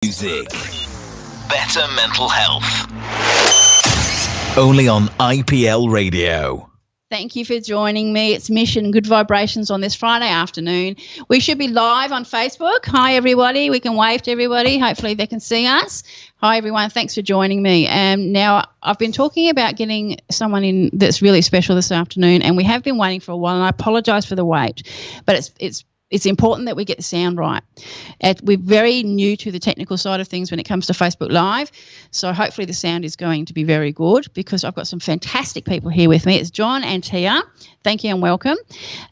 Music. Better mental health. Only on IPL Radio. Thank you for joining me. It's Mission Good Vibrations on this Friday afternoon. We should be live on Facebook. Hi, everybody. We can wave to everybody. Hopefully they can see us. Hi, everyone. Thanks for joining me. Now, I've been talking about getting someone in that's really special this afternoon, and we have been waiting for a while, and I apologise for the wait, but it's important that we get the sound right. We're very new to the technical side of things when it comes to Facebook Live, so hopefully the sound is going to be very good because I've got some fantastic people here with me. It's John and Tia. Thank you and welcome.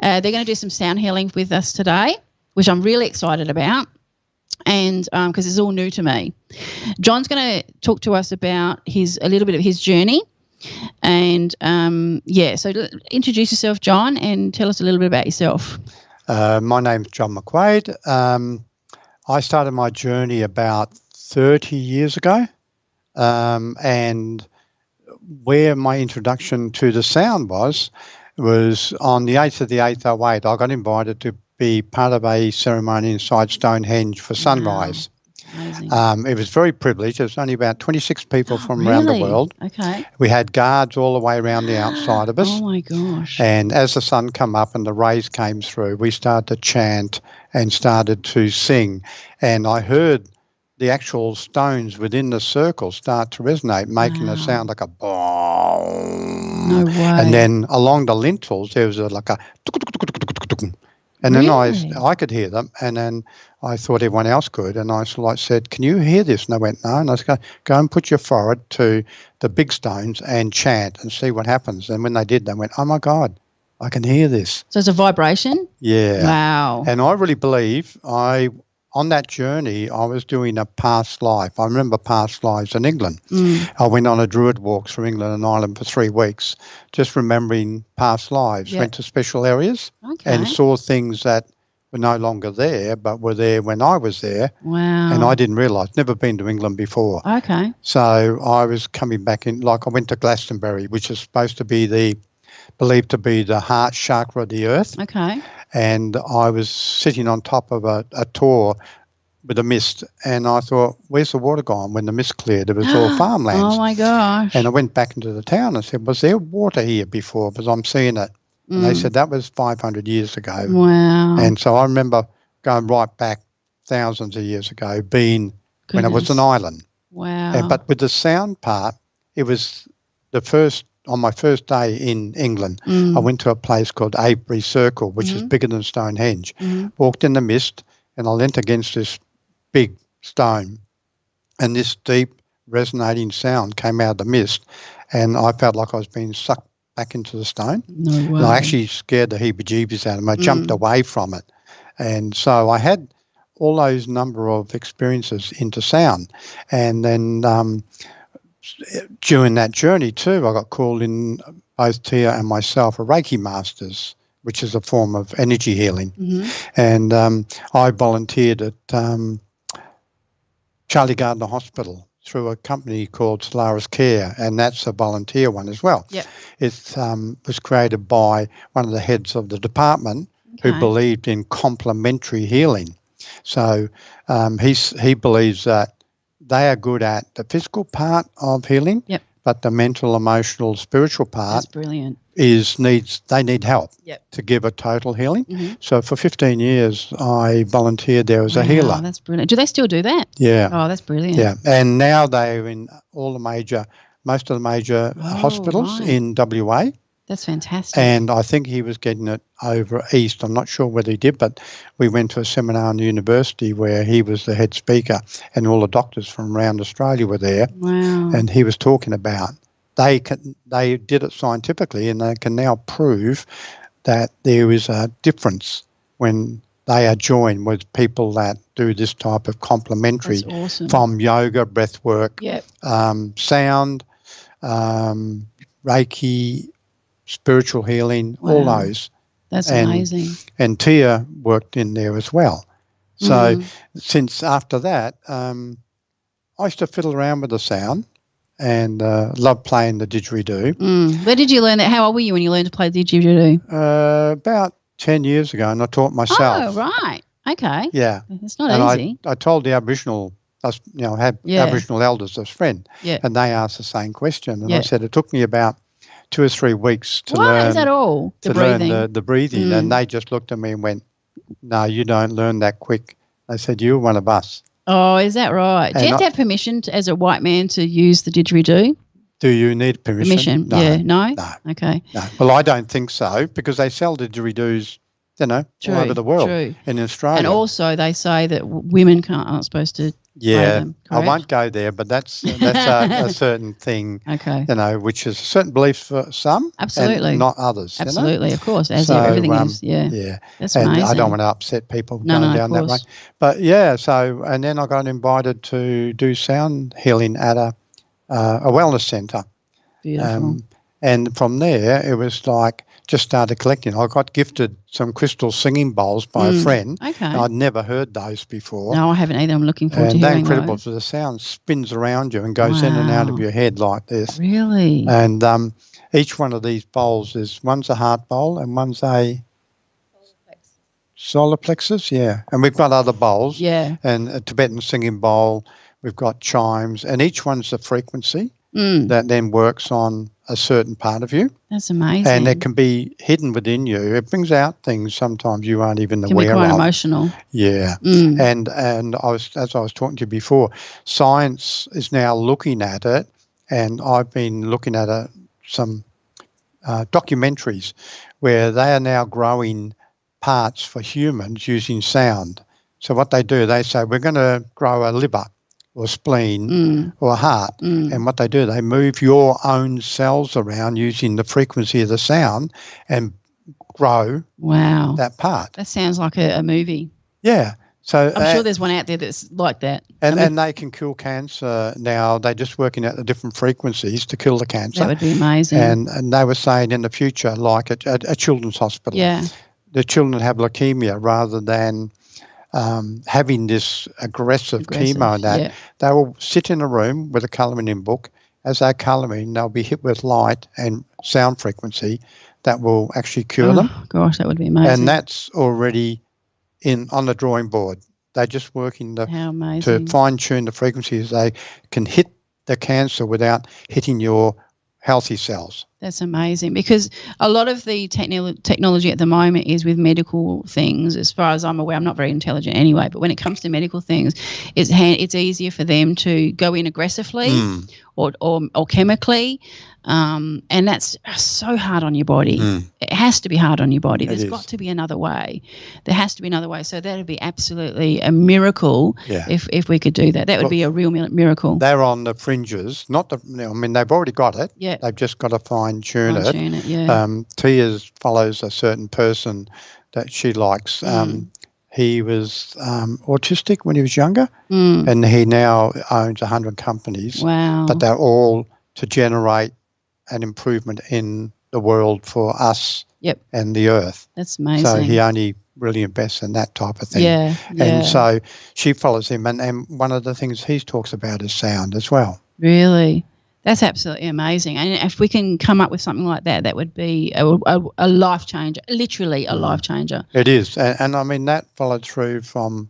They're going to do some sound healing with us today, which I'm really excited about, and because it's all new to me. John's going to talk to us about a little bit of his journey. And, so introduce yourself, John, and tell us a little bit about yourself. My name's John McQuaid. I started my journey about 30 years ago, and where my introduction to the sound was on the 8th of the 8th, 08. I got invited to be part of a ceremony inside Stonehenge for sunrise. Amazing. It was very privileged. There was only about 26 people from around the world. Okay. We had guards all the way around the outside of us. Oh, my gosh. And as the sun came up and the rays came through, we started to chant and started to sing. And I heard the actual stones within the circle start to resonate, making a sound like a boom. No way. And then along the lintels, there was like a and then I could hear them, and then I thought everyone else could, and I sort of said, "Can you hear this?" And they went, "No." And I said, "Go and put your forehead to the big stones and chant and see what happens." And when they did, they went, "Oh my God, I can hear this." So it's a vibration? Yeah. Wow. And I really believe on that journey, I was doing a past life. I remember past lives in England. I went on a druid walk through England and Ireland for 3 weeks, just remembering past lives. Yep. Went to special areas and saw things that were no longer there, but were there when I was there. Wow. And I didn't realise, never been to England before. Okay. So I was coming back in, like I went to Glastonbury, which is supposed to be believed to be the heart chakra of the earth. Okay. And I was sitting on top of a tor with a mist, and I thought, where's the water gone? When the mist cleared, it was all farmlands. Oh, my gosh. And I went back into the town and said, was there water here before? Because I'm seeing it. And they said, that was 500 years ago. Wow. And so I remember going right back thousands of years ago, when it was an island. Wow. But with the sound part, it was on my first day in England, I went to a place called Avebury Circle, which is bigger than Stonehenge. Walked in the mist, and I leant against this big stone, and this deep resonating sound came out of the mist, and I felt like I was being sucked back into the stone. No way. And I actually scared the heebie-jeebies out of me. I jumped away from it. And so I had all those number of experiences into sound. And then during that journey too, I got called in, both Tia and myself, are Reiki masters, which is a form of energy healing. And I volunteered at Charlie Gardner Hospital through a company called Solaris Care, and that's a volunteer one as well. Yep. It was created by one of the heads of the department who believed in complementary healing. So he believes that they are good at the physical part of healing, but the mental, emotional, spiritual part That's brilliant. they need help to give a total healing. So for 15 years, I volunteered there as a healer. That's brilliant. Do they still do that? Yeah. Oh, that's brilliant. Yeah, and now they're in most of the major hospitals in WA. That's fantastic. And I think he was getting it over east. I'm not sure whether he did, but we went to a seminar in the university where he was the head speaker, and all the doctors from around Australia were there. Wow. And he was talking about they did it scientifically, and they can now prove that there is a difference when they are joined with people that do this type of complementary from yoga, breath work, sound, Reiki, spiritual healing, all those. That's amazing. And Tia worked in there as well. So since after that, I used to fiddle around with the sound and loved playing the didgeridoo. Where did you learn that? How old were you when you learned to play the didgeridoo? About 10 years ago, and I taught myself. Oh, right. Okay. Yeah. It's not easy. I told the Aboriginal us, had Yeah. Aboriginal elders as friends, Yeah. and they asked the same question. And Yeah. I said it took me about 2 or 3 weeks to What learn is that all? The to breathing. learn the breathing, and they just looked at me and went, "No, you don't learn that quick." They said, "You're one of us." Oh, is that right? Do you And have to have permission as a white man to use the didgeridoo? Do you need permission? No. Yeah. No? No. Okay. No. Well, I don't think so, because they sell didgeridoos, all over the world. True. In Australia. And also they say that women aren't supposed to play them, I correct? won't go there, but that's a certain thing, Okay. which is a certain belief for some, Absolutely. and not others. Absolutely, of course, as So, everything is. Yeah. Yeah. That's and amazing. I don't want to upset people No, going of down that way. course. But and then I got invited to do sound healing at a wellness centre. Beautiful. And from there, it was like just started collecting. I got gifted some crystal singing bowls by a friend. Okay. I'd never heard those before. No, I haven't either. I'm looking forward to And they're hearing incredible. those. So the sound spins around you and goes in and out of Wow. your head like this. Really? And each one of these bowls one's a heart bowl and one's a solar plexus. Yeah. And we've got other bowls. Yeah. And a Tibetan singing bowl. We've got chimes, and each one's a frequency that then works on a certain part of you. That's amazing. And it can be hidden within you. It brings out things sometimes you aren't even Can be aware quite of. emotional. Yeah. And as I was talking to you before, science is now looking at it, and I've been looking at some documentaries where they are now growing parts for humans using sound. So what they do, they say, we're going to grow a liver or spleen or a heart. And what they do, they move your own cells around using the frequency of the sound and grow that part. That sounds like a movie. Yeah. So I'm sure there's one out there that's like that. And they can kill cancer now. They're just working out the different frequencies to kill the cancer. That would be amazing. And they were saying in the future, like a children's hospital, the children have leukemia rather than having this aggressive chemo and that, they will sit in a room with a colouring book. As they're colouring, they'll be hit with light and sound frequency that will actually cure them. Gosh, that would be amazing. And that's already on the drawing board. They're just working to fine-tune the frequencies. They can hit the cancer without hitting your healthy cells. That's amazing, because a lot of the technology at the moment is with medical things. As far as I'm aware, I'm not very intelligent anyway, but when it comes to medical things, it's easier for them to go in aggressively or chemically, and that's so hard on your body. It has to be hard on your body. There's got to be another way. There has to be another way. So that would be absolutely a miracle if we could do that. That would be a real miracle. They're on the fringes, they've already got it. Yeah. They've just got to fine-tune it. Yeah. Tia follows a certain person that she likes. He was autistic when he was younger, and he now owns 100 companies. Wow. But they're all to generate an improvement in the world for us and the earth. That's amazing. So he only really invests in that type of thing. Yeah. And so she follows him, and one of the things he talks about is sound as well. Really? That's absolutely amazing. And if we can come up with something like that, that would be a life changer, literally a life changer. It is. And I mean, that followed through from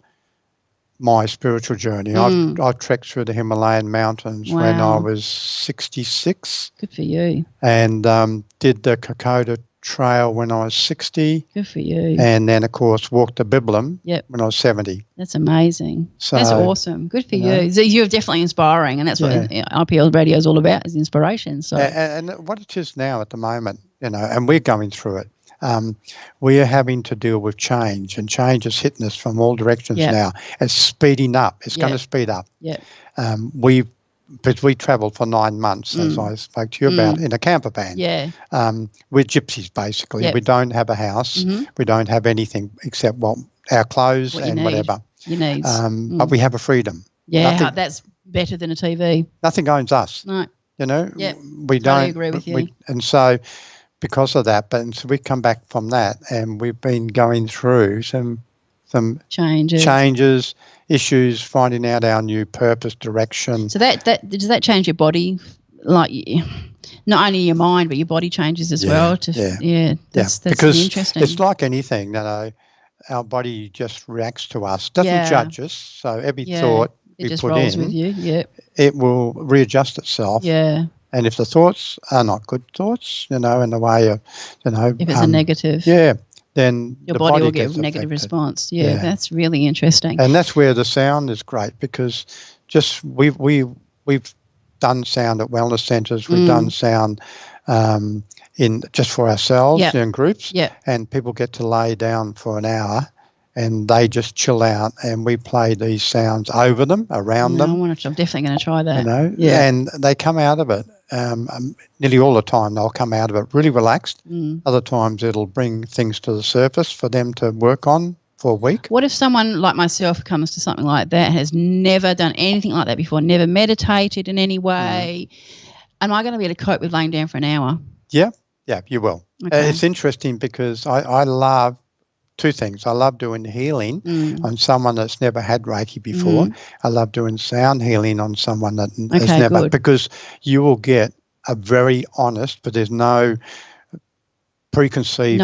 my spiritual journey. I've trekked through the Himalayan mountains when I was 66. Good for you. And did the Kokoda Trail when I was 60. Good for you. And then, of course, walked the Biblum when I was 70. That's amazing. So, that's awesome. Good for you. So you're definitely inspiring, and that's what IPL radio is all about, is inspiration. So and what it is now at the moment, and we're going through it. We are having to deal with change, and change is hitting us from all directions now. It's speeding up. It's going to speed up. Yeah. Because we travelled for 9 months, as I spoke to you about, in a camper van. Yeah. We're gypsies, basically. Yep. We don't have a house. We don't have anything except our clothes and whatever. Your needs. But we have a freedom. Yeah, that's better than a TV. Nothing owns us. No. We don't. I agree with you. And so because of that, so we come back from that, and we've been going through some changes, issues, finding out our new purpose, direction. So that does that change your body, like not only your mind but your body changes as well? That's because interesting. It's like anything, our body just reacts to us, doesn't judge us. So every thought we just put rolls in, with you. Yep. it will readjust itself. Yeah. And if the thoughts are not good thoughts, in the way of, If it's a negative. yeah, then your the body will gets get a negative affected. response. Yeah, that's really interesting. And that's where the sound is great, because just we've done sound at wellness centres. We've done sound in just for ourselves in groups, and people get to lay down for an hour, and they just chill out, and we play these sounds over them, around them. I'm definitely going to try that. And they come out of it nearly all the time. They'll come out of it really relaxed. Other times it'll bring things to the surface for them to work on for a week. What if someone like myself comes to something like that, has never done anything like that before, never meditated in any way? Am I going to be able to cope with laying down for an hour? Yeah, you will. Okay. It's interesting because I love two things. I love doing healing on someone that's never had Reiki before. I love doing sound healing on someone that has never, because you will get a very honest, but there's no preconceived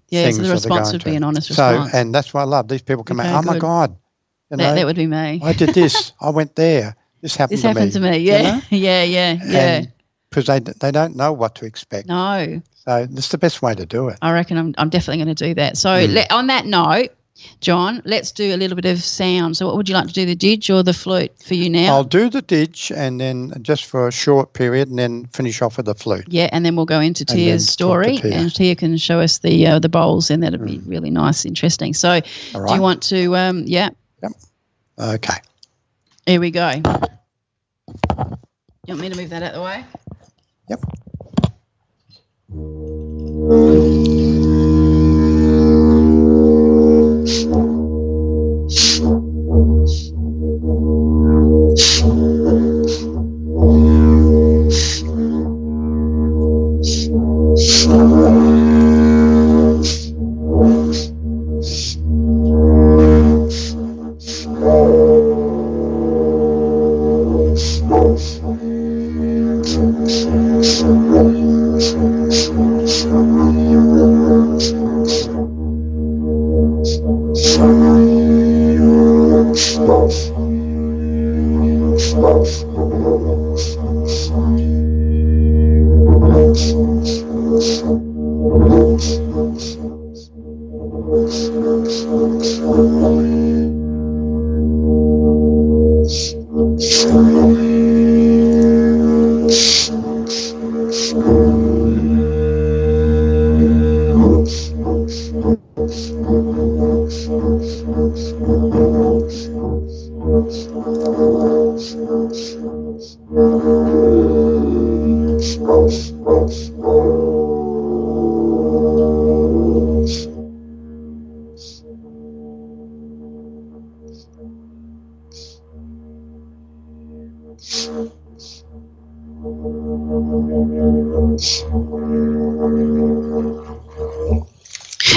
things so the response would be an honest response. And that's what I love. These people come out, oh my God. That would be me. I did this. I went there. This happened to me. Yeah. Yeah. Because they don't know what to expect. No. So that's the best way to do it. I reckon I'm definitely going to do that. So on that note, John, let's do a little bit of sound. So what would you like to do, the didge or the flute for you now? I'll do the didge, and then just for a short period, and then finish off with the flute. Yeah, and then we'll go into Tia's story, and Tia can show us the bowls, and that'll be really nice, interesting. So do you want to, Yep. Okay. Here we go. You want me to move that out of the way? Yep.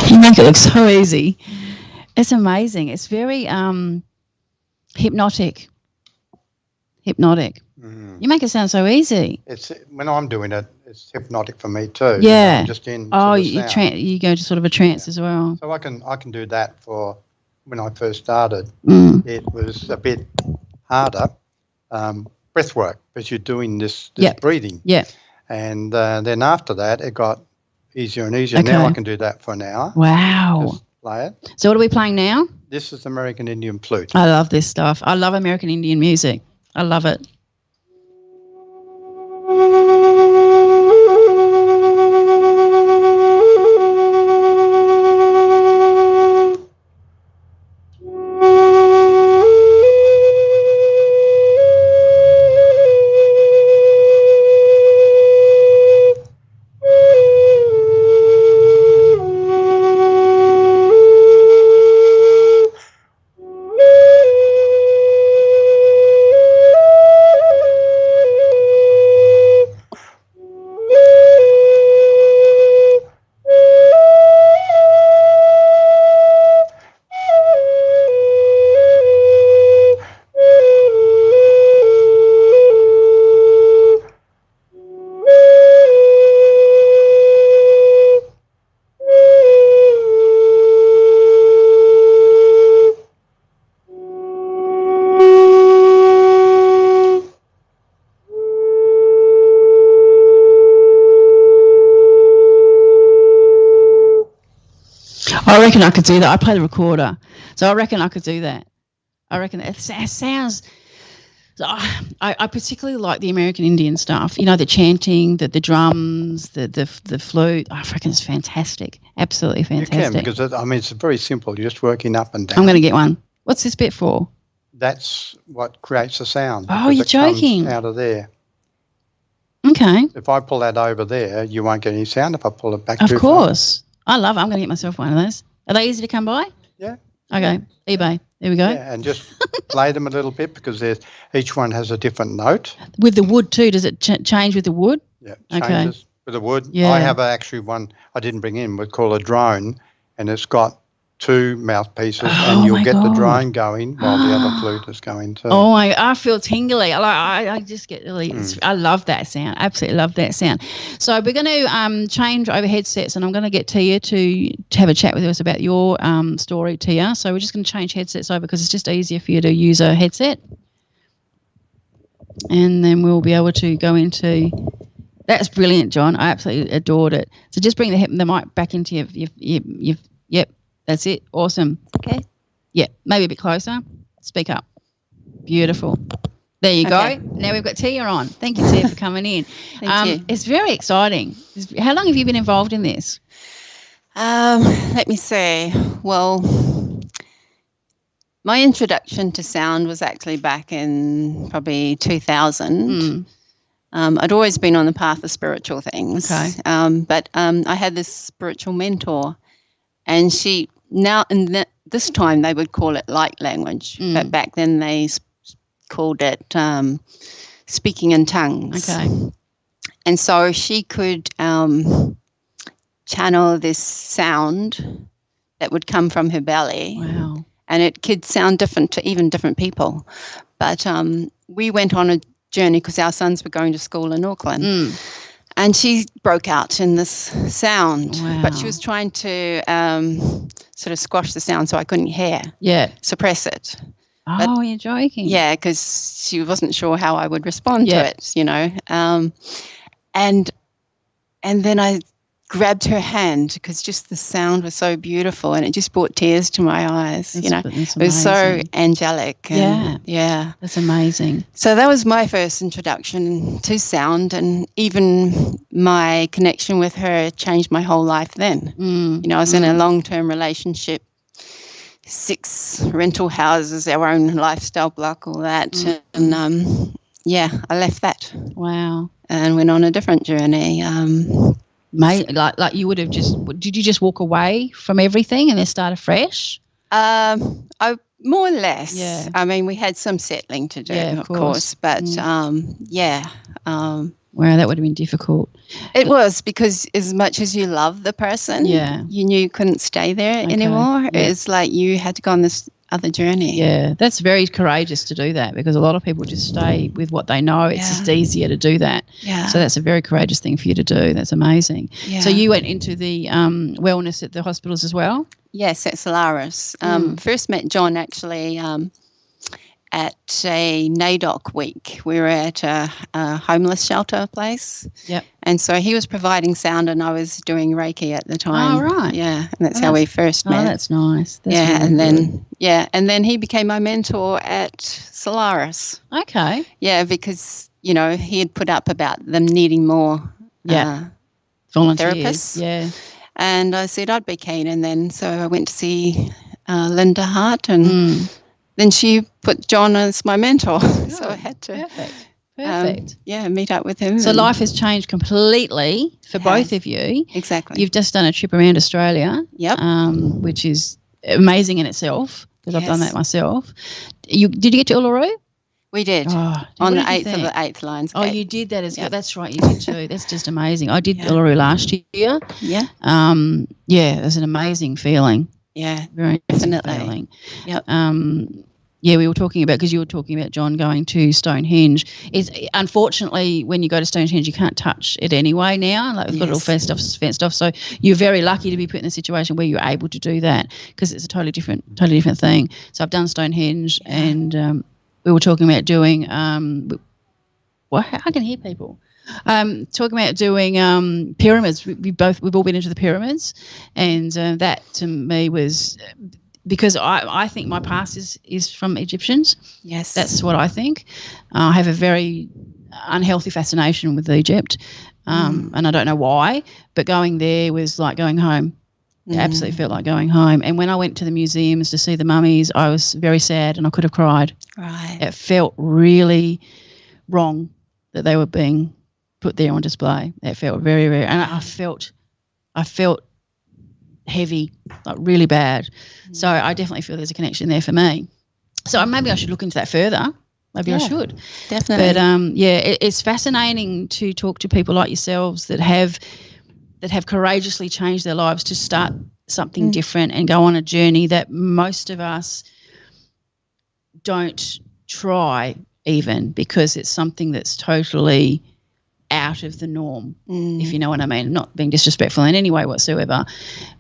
You make it look so easy. It's amazing. It's very hypnotic. You make it sound so easy. It's when I'm doing it, it's hypnotic for me too. Yeah. I'm just in. You go to sort of a trance as well. So I can do that for when I first started. It was a bit harder, breath work, because you're doing this breathing. Yeah. And then after that, it got easier and easier. Okay. Now I can do that for an hour. Wow. Just play it. So what are we playing now? This is American Indian flute. I love this stuff. I love American Indian music. I love it. I reckon I could do that. I play the recorder, so I reckon I could do that. I reckon it sounds. I particularly like the American Indian stuff. You know, the chanting, the drums, the flute. I reckon it's fantastic. Absolutely fantastic. You can, because it's very simple. You're just working up and down. I'm going to get one. What's this bit for? That's what creates the sound. Oh, you're joking. Comes out of there. Okay. If I pull that over there, you won't get any sound. If I pull it back Of too course. I love it. I'm going to get myself one of those. Are they easy to come by? Yeah. Okay. eBay. There we go. Yeah, and just play them a little bit, because each one has a different note. With the wood too, does it change with the wood? Yeah, changes with the wood. Yeah. I have actually one I didn't bring in. We call a drone, and it's got 2 mouthpieces, and you'll get the drone going while the other flute is going too. Oh, I feel tingly. I just get really. I love that sound. Absolutely love that sound. So we're going to change over headsets, and I'm going to get Tia to have a chat with us about your story, Tia. So we're just going to change headsets over, because it's just easier for you to use a headset, and then we'll be able to go into. That's brilliant, John. I absolutely adored it. So just bring the mic back into your yep. That's it. Awesome. Okay. Yeah, maybe a bit closer. Speak up. Beautiful. There you Okay. go. Now we've got Tia on. Thank you, Tia, for coming in. Thank you. It's very exciting. How long have you been involved in this? Let me see. Well, my introduction to sound was actually back in probably 2000. I'd always been on the path of spiritual things. Okay. But I had this spiritual mentor, and she this time they would call it light language, but back then they called it speaking in tongues. Okay. And so she could channel this sound that would come from her belly. Wow. And it could sound different to even different people. But we went on a journey because our sons were going to school in Auckland. And she broke out in this sound. Wow. But she was trying to sort of squash the sound so I couldn't hear. Yeah. Suppress it. Oh, you're joking. Yeah, because she wasn't sure how I would respond to it, you know. And then I grabbed her hand, because just the sound was so beautiful, and it just brought tears to my eyes. That's it was so amazing. angelic. And yeah. That's amazing. So that was my first introduction to sound, and even my connection with her changed my whole life then. I was in a long-term relationship, 6 rental houses, our own lifestyle block, all that. And I left that. Wow. And went on a different journey. Like you would have did you just walk away from everything and then start afresh? I more or less. Yeah. I mean, we had some settling to do, of course. But Wow, that would have been difficult. It was, because as much as you love the person, you knew you couldn't stay there anymore. Yeah. It's like you had to go on this other journey. Yeah, that's very courageous to do that, because a lot of people just stay with what they know. It's just easier to do that. Yeah. So that's a very courageous thing for you to do. That's amazing. Yeah. So you went into the wellness at the hospitals as well? Yes, at Solaris. First met John actually at a NAIDOC week. We were at a homeless shelter place. Yep. And so he was providing sound, and I was doing Reiki at the time. Oh, right. Yeah, and that's how we first met. Oh, that's nice. That's yeah, really and good. then he became my mentor at Solaris. Okay. Yeah, because he had put up about them needing more Volunteers. therapists. Yeah. And I said I'd be keen, and then so I went to see Linda Hart, and then she put John as my mentor. So I had to Perfect. meet up with him. So life has changed completely for both of you. Exactly. You've just done a trip around Australia. Yep. Which is amazing in itself, because I've done that myself. Did you get to Uluru? We did. Oh, on the what did you 8th of think? the 8th Lions Oh, Gate. you did that as well. That's right, you did too. That's just amazing. I did Uluru last year. Yeah. It was an amazing feeling. Yeah. Very Definitely. feeling. Yep. We were talking about, because you were talking about John going to Stonehenge. Unfortunately, when you go to Stonehenge, you can't touch it anyway now. Like, we've got it all fenced off. So you're very lucky to be put in a situation where you're able to do that, because it's a totally different thing. So I've done Stonehenge, and we were talking about doing. I can hear people. Talking about doing pyramids, we've all been into the pyramids, and that to me was because I think my past is from Egyptians. Yes, That's what I think. I have a very unhealthy fascination with Egypt, and I don't know why, but going there was like going home. It absolutely felt like going home. And when I went to the museums to see the mummies, I was very sad and I could have cried. Right. It felt really wrong that they were being put there on display. It felt very, very, and I felt heavy, like really bad. So I definitely feel there's a connection there for me. So maybe I should look into that further. Maybe I should. Definitely. But it's fascinating to talk to people like yourselves that have courageously changed their lives to start something different and go on a journey that most of us don't try even, because it's something that's totally out of the norm, if you know what I mean. I'm not being disrespectful in any way whatsoever,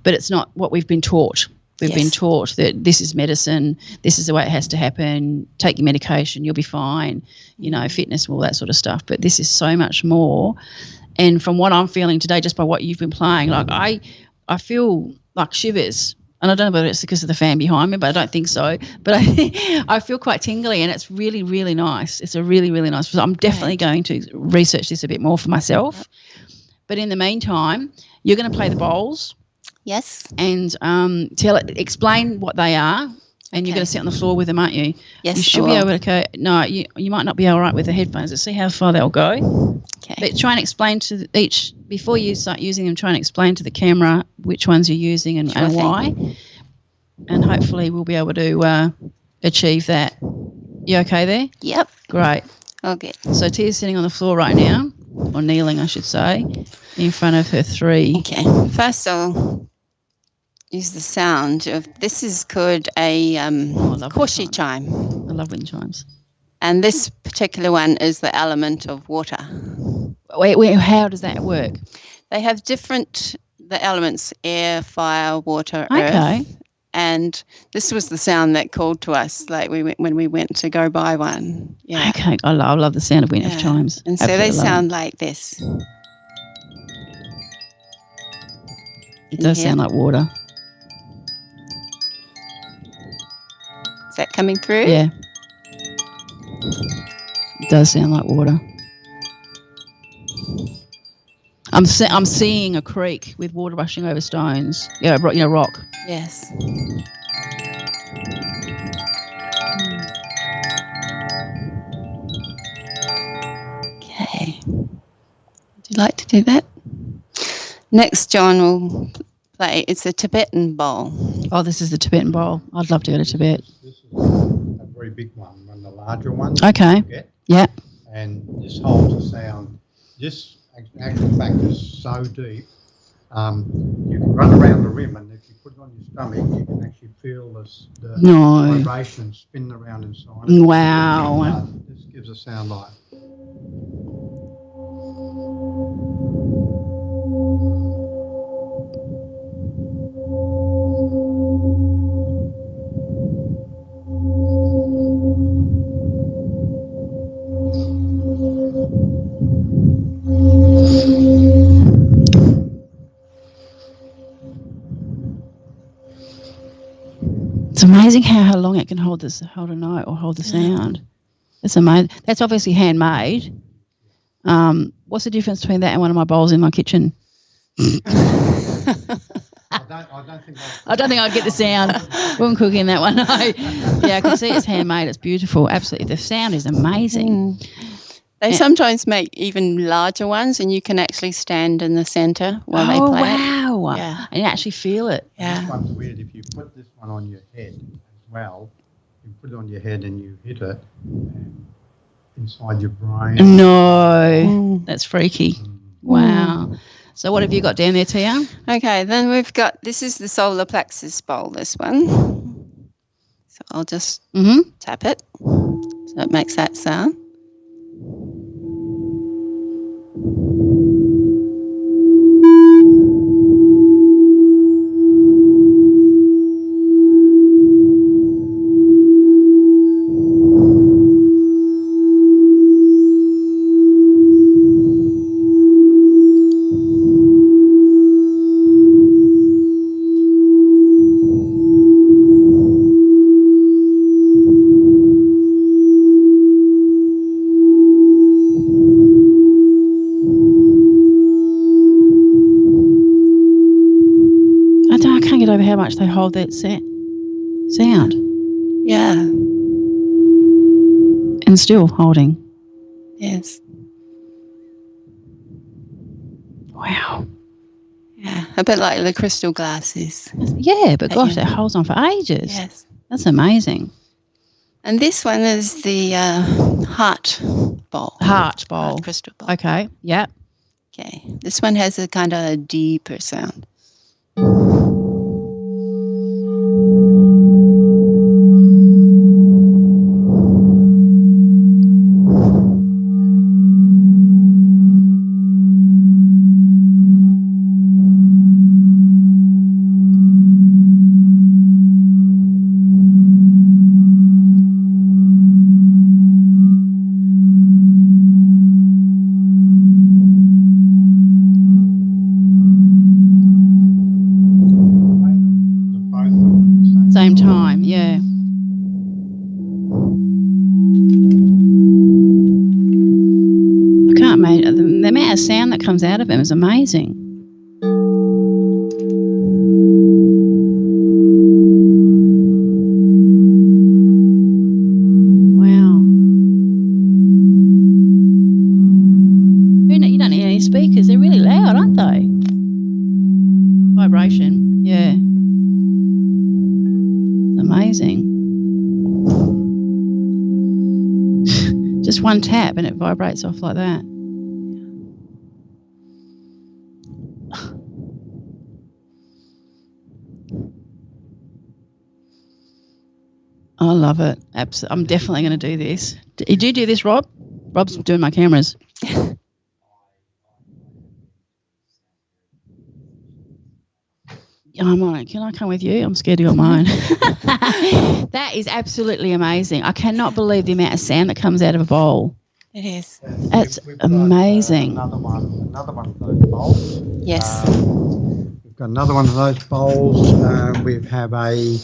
but it's not what we've been taught. We've been taught that this is medicine, this is the way it has to happen, take your medication, you'll be fine, fitness, all that sort of stuff. But this is so much more. And from what I'm feeling today, just by what you've been playing, like I feel like shivers. And I don't know whether it's because of the fan behind me, but I don't think so. But I feel quite tingly, and it's really, really nice. It's a really, really nice. I'm definitely going to research this a bit more for myself. But in the meantime, you're going to play the bowls. Yes. And explain what they are. And you're going to sit on the floor with them, aren't you? Yes. You should be able to. No, you might not be all right with the headphones. Let's see how far they'll go. Okay. But try and explain to each, before you start using them, try and explain to the camera which ones you're using and why. And hopefully we'll be able to achieve that. You okay there? Yep. Great. Okay. So Tia's sitting on the floor right now, or kneeling, I should say, in front of her three. Okay. First I'll use the sound of, this is called a Koshi chime. I love wind chimes. And this particular one is the element of water. Wait, how does that work? They have the elements, air, fire, water, earth. And this was the sound that called to us, like when we went to go buy one. Yeah. Okay, I love the sound of wind chimes. And so they sound like this. It does sound like water. Is that coming through? Yeah. It does sound like water. I'm seeing a creek with water rushing over stones. Yeah, rock. Yes. Okay. Would you like to do that? Next, John will play. It's a Tibetan bowl. Oh, this is the Tibetan bowl. I'd love to go to Tibet. This is a very big one of the larger ones. Okay. Yeah. And this holds the sound. This actual fact is so deep. You can run around the rim, and if you put it on your stomach, you can actually feel the vibration spin around inside. Wow. This gives a sound like. It's amazing how long it can hold a note or hold the sound. It's amazing. That's obviously handmade. What's the difference between that and one of my bowls in my kitchen? I don't think I'd get the sound. Wouldn't cook in that one. No. Yeah, I can see it's handmade. It's beautiful. Absolutely. The sound is amazing. They sometimes make even larger ones, and you can actually stand in the centre while they play it. Oh, wow. Yeah. And you actually feel it. Yeah. This one's weird. If you put this one on your head as well, you put it on your head and you hit it, and inside your brain. No. That's freaky. Wow. So what have you got down there, Tia? Okay, then we've got, this is the solar plexus bowl, this one. So I'll just tap it so it makes that sound. how much they hold that sound. Yeah. And still holding. Yes. Wow. Yeah. A bit like the crystal glasses. Yeah, but gosh, that holds on for ages. Yes. That's amazing. And this one is the heart bowl. Heart bowl. Heart crystal bowl. Okay. Yep. Okay. This one has a kind of a deeper sound. Same time, yeah. I can't imagine. The amount of sound that comes out of him is amazing. Wow. You don't need any speakers. They're really loud, aren't they? Vibration, yeah. Amazing. Just one tap and it vibrates off like that. I love it. I'm definitely going to do this. Did you do this, Rob? Rob's doing my cameras. I'm on it. Can I come with you? I'm scared to go mine. That is absolutely amazing. I cannot believe the amount of sound that comes out of a bowl. It is. That's amazing. Another one of those bowls. Yes. We've got another one of those bowls. We have a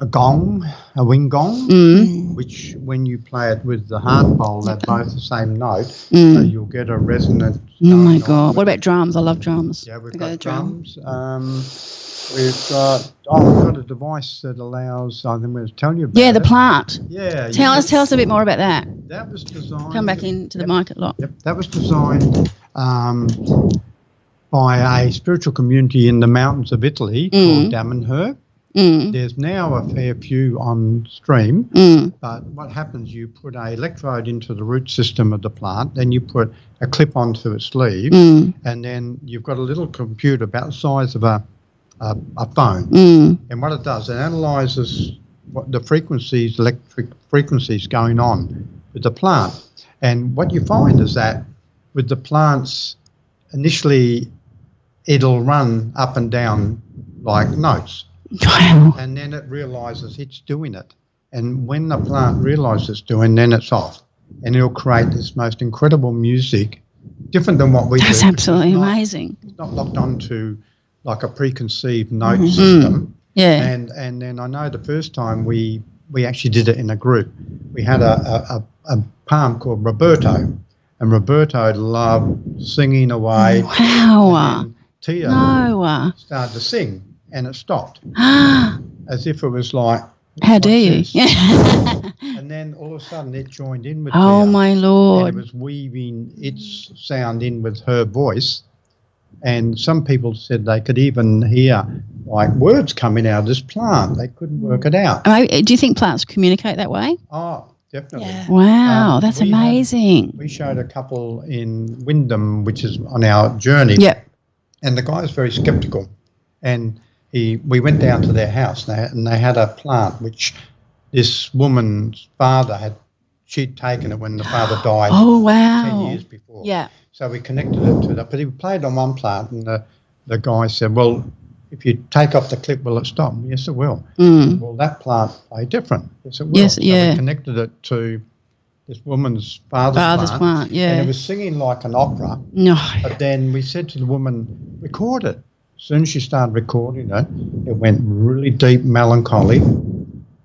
gong, a wing gong, which when you play it with the heart bowl, they're both the same note, so you'll get a resonance. Oh my God! What about drums? I love drums. Yeah, we've got drums. We've got a device that allows. I'm going to tell you about. Yeah, the plant. Yeah. Tell us a bit more about that. That was designed. Come back into the mic a lot. Yep, that was designed by a spiritual community in the mountains of Italy called Damanhur. There's now a fair few on stream, but what happens, you put an electrode into the root system of the plant, then you put a clip onto its leaf, and then you've got a little computer about the size of a phone. And what it does, it analyses what the frequencies, electric frequencies going on with the plant. And what you find is that with the plants, initially it'll run up and down like notes. Wow. And then it realises it's doing it. And when the plant realises it's doing, then it's off. And it'll create this most incredible music, different than what we do. That's absolutely amazing. It's not locked onto like a preconceived note system. Yeah. And then I know the first time we actually did it in a group, we had a palm called Roberto. And Roberto loved singing away. Wow. And Tia started to sing. And it stopped, as if it was like, how dare you? And then all of a sudden it joined in with oh Tia, my Lord. and it was weaving its sound in with her voice. And some people said they could even hear like words coming out of this plant. They couldn't work it out. Do you think plants communicate that way? Oh, definitely. Yeah. Wow, that's amazing. We showed a couple in Wyndham, which is on our journey. Yep. And the guy was very sceptical. And we went down to their house and they had a plant which this woman's father she'd taken it when the father died. Oh, wow. 10 years before. Yeah. So we connected it to that. But he played on one plant and the guy said, well, if you take off the clip, will it stop? Yes, it will. Well, that plant played different. Yes, it will. Yes, so yeah. we connected it to this woman's father's plant, yeah. And it was singing like an opera. No. But then we said to the woman, record it. As soon as she started recording it, it went really deep melancholy.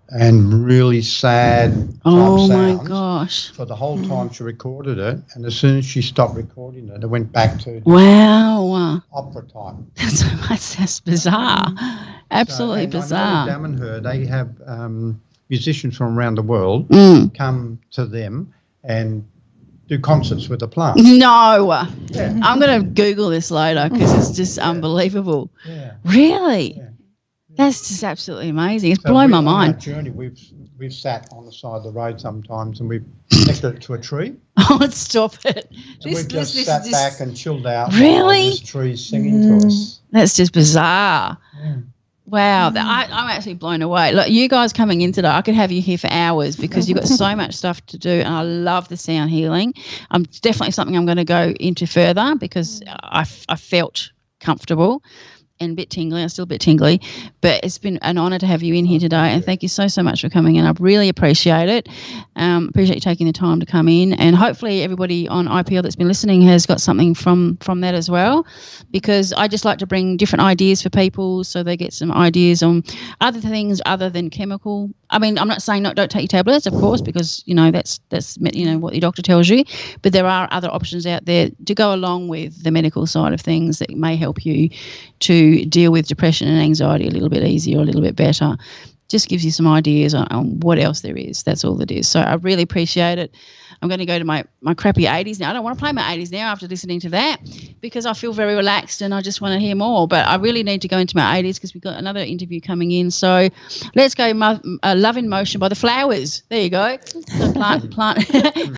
and really sad type Oh my sounds gosh. for the whole time she recorded it. And as soon as she stopped recording it, it went back to Wow. opera time. That's bizarre. Absolutely and bizarre. I know Damanhur, they have musicians from around the world come to them and do concerts with the plant. No. Yeah. I'm going to Google this later because it's just unbelievable. Yeah. Really? Yeah. That's just absolutely amazing. It's So blown my on our mind. journey, we've sat on the side of the road sometimes and we've connected it to a tree. Oh, stop it. And we've just sat back and chilled out. Really? While this tree's singing to us. That's just bizarre. Yeah. Wow, I'm actually blown away. Look, you guys coming in today, I could have you here for hours because you've got so much stuff to do, and I love the sound healing. Definitely something I'm going to go into further because I felt comfortable and a bit tingly. I'm still a bit tingly, but it's been an honour to have you in here today, and thank you so much for coming in. I really appreciate it. Appreciate you taking the time to come in, and hopefully everybody on IPL that's been listening has got something from that as well, because I just like to bring different ideas for people so they get some ideas on other things other than chemical. I mean, I'm not saying don't take your tablets, of course, because that's what your doctor tells you, but there are other options out there to go along with the medical side of things that may help you to deal with depression and anxiety a little bit easier, a little bit better. Just gives you some ideas on what else there is. That's all it is. So I really appreciate it. I'm going to go to my crappy 80s now. I don't want to play my 80s now after listening to that because I feel very relaxed and I just want to hear more. But I really need to go into my 80s because we've got another interview coming in. So let's go Love in Motion by the Flowers. There you go. So plant.